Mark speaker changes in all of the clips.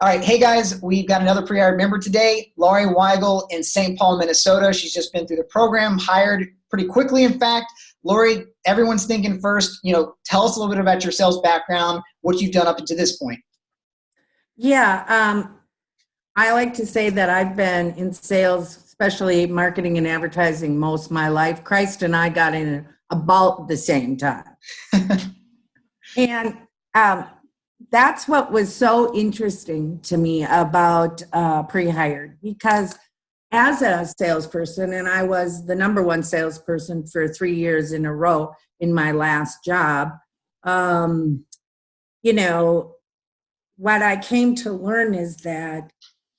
Speaker 1: All right. Hey, guys, we've got another pre-hired member today, Laurie Weigel in St. Paul, Minnesota. She's just been through the program, hired pretty quickly, in fact. Laurie, everyone's thinking first, tell us a little bit about your sales background, what you've done up to this point.
Speaker 2: Yeah, I like to say that I've been in sales, especially marketing and advertising, most of my life. Christ and I got in about the same time. And that's what was so interesting to me about pre-hired, because as a salesperson, and I was the number one salesperson for 3 years in a row in my last job, what I came to learn is that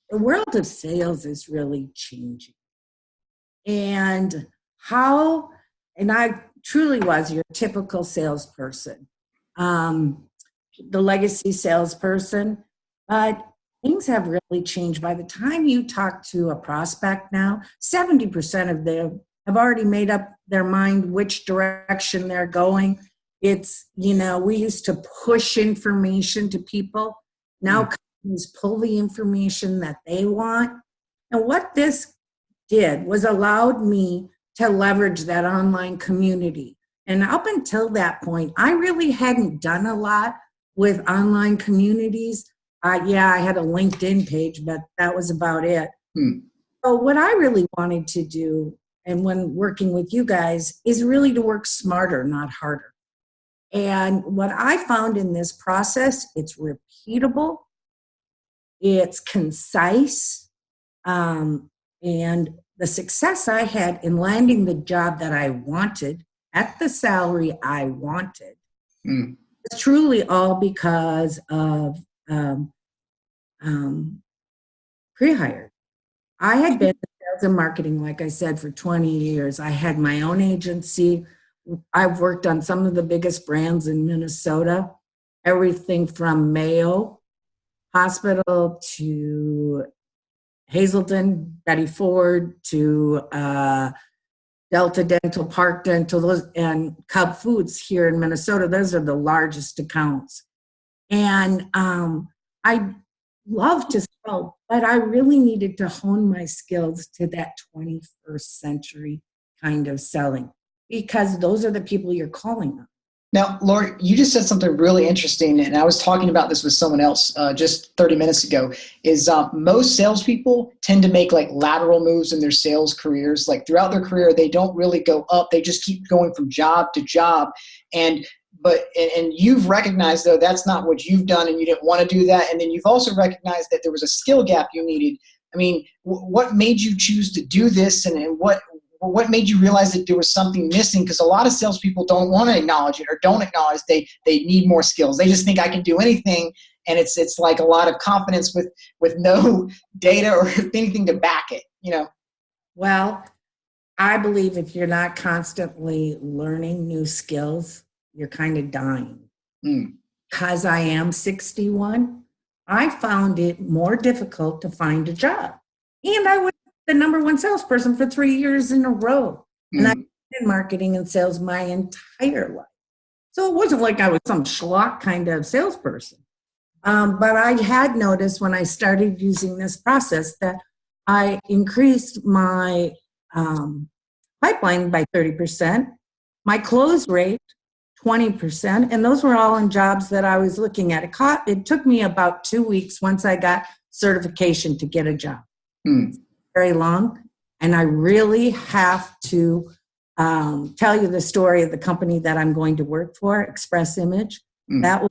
Speaker 2: the world of sales is really changing. And I truly was your typical salesperson, the legacy salesperson, but things have really changed. By the time you talk to a prospect now, 70% of them have already made up their mind which direction they're going. It's, we used to push information to people. Now companies pull the information that they want. And what this did was allowed me to leverage that online community. And up until that point, I really hadn't done a lot with online communities. I had a LinkedIn page, but that was about it. So what I really wanted to do, and when working with you guys, is really to work smarter, not harder. And what I found in this process, it's repeatable, it's concise, and the success I had in landing the job that I wanted at the salary I wanted was truly all because of pre-hired. I had been in sales and marketing, like I said, for 20 years. I had my own agency. I've worked on some of the biggest brands in Minnesota, everything from Mayo Hospital to Hazelden, Betty Ford, to Delta Dental, Park Dental, and Cub Foods here in Minnesota. Those are the largest accounts. And I love to sell, but I really needed to hone my skills to that 21st century kind of selling, because those are the people you're calling on.
Speaker 1: Now, Laurie, you just said something really interesting, and I was talking about this with someone else just 30 minutes ago, is most salespeople tend to make like lateral moves in their sales careers. Like throughout their career, they don't really go up. They just keep going from job to job. And you've recognized, though, that's not what you've done, and you didn't want to do that. And then you've also recognized that there was a skill gap you needed. I mean, what made you choose to do this, and what made you realize that there was something missing? Because a lot of salespeople don't want to acknowledge it, or don't acknowledge they need more skills. They just think I can do anything, and it's like a lot of confidence with no data or anything to back it.
Speaker 2: Well, I believe if you're not constantly learning new skills, you're kind of dying. Because I am 61, I found it more difficult to find a job, and I was the number one salesperson for 3 years in a row. And I did marketing and sales my entire life. So it wasn't like I was some schlock kind of salesperson. But I had noticed when I started using this process that I increased my pipeline by 30%, my close rate 20%, and those were all in jobs that I was looking at. It took me about 2 weeks once I got certification to get a job. Very long, and I really have to tell you the story of the company that I'm going to work for, Express Image. That was,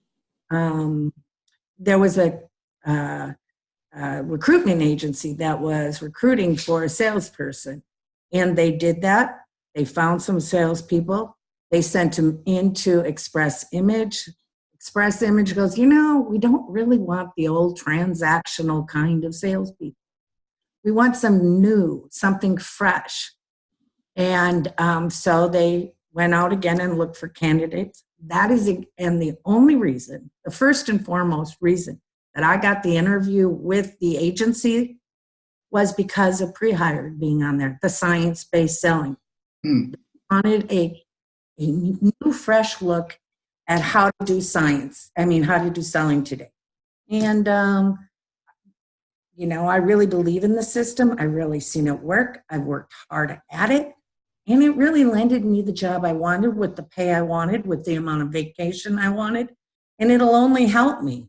Speaker 2: there was a recruitment agency that was recruiting for a salesperson, and they did that. They found some salespeople. They sent them into Express Image. Express Image goes, we don't really want the old transactional kind of salespeople. We want some new, something fresh. And so they went out again and looked for candidates. And the only reason, the first and foremost reason that I got the interview with the agency was because of pre-hired being on there, the science-based selling. They wanted a new, fresh look at how to do selling today. And you know, I really believe in the system. I really seen it work. I've worked hard at it. And it really landed me the job I wanted, with the pay I wanted, with the amount of vacation I wanted. And it'll only help me.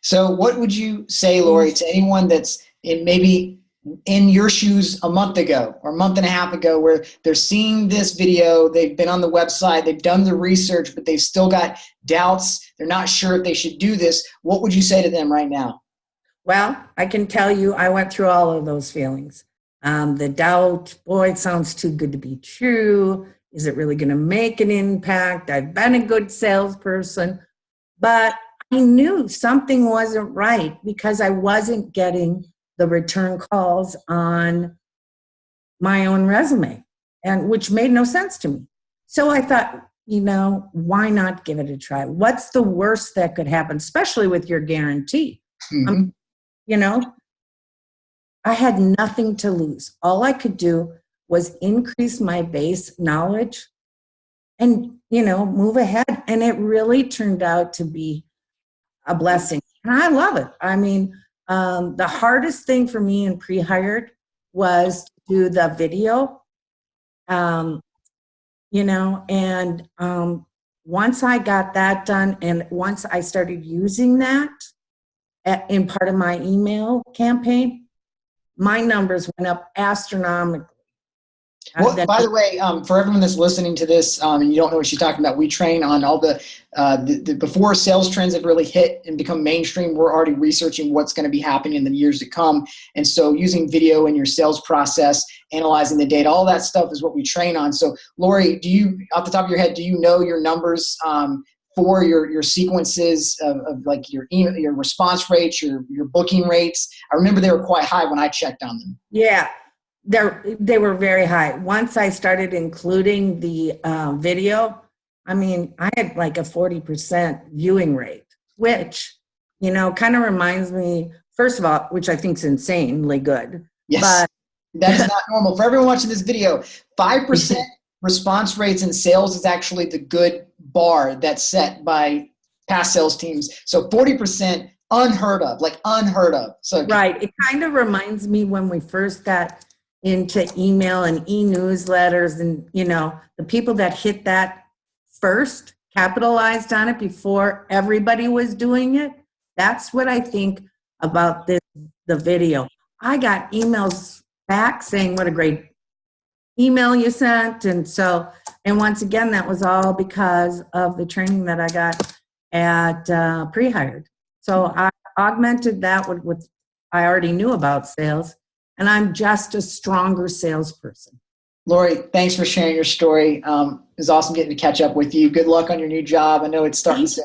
Speaker 1: So what would you say, Laurie, to anyone that's maybe in your shoes a month ago or a month and a half ago, where they're seeing this video, they've been on the website, they've done the research, but they've still got doubts, they're not sure if they should do this. What would you say to them right now?
Speaker 2: Well, I can tell you I went through all of those feelings. The doubt, boy, it sounds too good to be true. Is it really going to make an impact? I've been a good salesperson, but I knew something wasn't right because I wasn't getting the return calls on my own resume, and which made no sense to me. So I thought, you know, why not give it a try? What's the worst that could happen, especially with your guarantee?
Speaker 1: Mm-hmm.
Speaker 2: You know, I had nothing to lose. All I could do was increase my base knowledge and, you know, move ahead. And it really turned out to be a blessing. And I love it. I mean, the hardest thing for me in pre-hired was to do the video, you know, and once I got that done, and once I started using that in part of my email campaign, my numbers went up astronomically.
Speaker 1: Well, by the way, for everyone that's listening to this and you don't know what she's talking about, we train on all the before sales trends have really hit and become mainstream. We're already researching what's going to be happening in the years to come. And so using video in your sales process, analyzing the data, all that stuff is what we train on. So Laurie, do you, off the top of your head, do you know your numbers for your sequences of like your email, your response rates, your booking rates? I remember they were quite high when I checked on them.
Speaker 2: Yeah. They were very high. Once I started including the video, I mean, I had like a 40% viewing rate, which, you know, kind of reminds me, first of all, which I think is insanely good.
Speaker 1: Yes, but that is not normal. For everyone watching this video, 5% response rates in sales is actually the good bar that's set by past sales teams. So 40%, unheard of, like unheard of. So
Speaker 2: right. It kind of reminds me when we first got into email and e-newsletters, and, you know, the people that hit that first capitalized on it before everybody was doing it. That's what I think about the video. I got emails back saying what a great email you sent. And so, and once again, that was all because of the training that I got at pre-hired. So I augmented that with what I already knew about sales. And I'm just a stronger salesperson.
Speaker 1: Laurie, thanks for sharing your story. It was awesome getting to catch up with you. Good luck on your new job. I know it's starting to